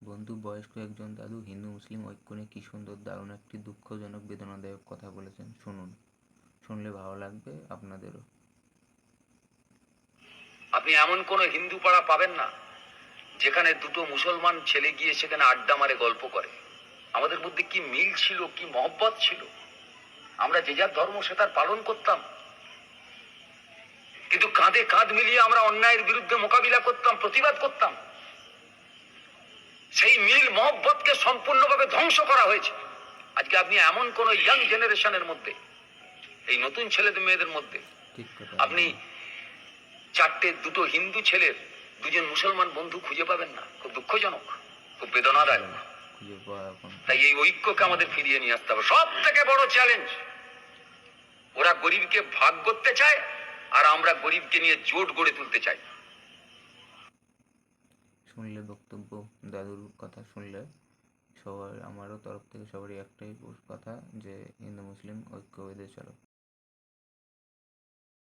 বন্ধু, বয়স্ক একজন দাদু হিন্দু মুসলিম ঐক্য নিয়ে কি সুন্দর দারুণ একটি দুঃখজনক বেদনাদায়ক কথা বলেছেন। শুনুন, শুনলে ভালো লাগবে আপনাদেরও। আপনি এমন কোন হিন্দু পাড়া পাবেন না যেখানে দুটো মুসলমান ছেলে গিয়ে সেখানে আড্ডা মারে গল্প করে। আমাদের মধ্যে কি মিল ছিল, কি মহব্বত ছিল। আমরা যে যার ধর্ম সে তার পালন করতাম, কিন্তু কাঁধে কাঁধ মিলিয়ে আমরা অন্যায়ের বিরুদ্ধে মোকাবিলা করতাম, প্রতিবাদ করতাম। সেই মিল মহব্বতকে সম্পূর্ণভাবে ধ্বংস করা হয়েছে। আজকে আপনি এমন কোন ইয়াং জেনারেশনের মধ্যে, এই নতুন ছেলেদের মেয়েদের মধ্যে ঠিক কথা আপনি দুটো হিন্দু ছেলের দুজন মুসলমান বন্ধু খুঁজে পাবেন না। খুব দুঃখজনক, খুব বেদনাদায়ক। খুঁজে পাওয়া এখন। তাই এই ঐক্যকে আমাদের ফিরিয়ে নিয়ে আসতে হবে। সব থেকে বড় চ্যালেঞ্জ, ওরা গরিবকে ভাগ করতে চায় আর আমরা গরিবকে নিয়ে জোট গড়ে তুলতে চাই। শুনলে বক্তব্য, দাদুর কথা শুনলে সবার, আমারও তরফ থেকে সবারই একটাই কথা যে হিন্দু মুসলিম ঐক্য বেঁধে চলো।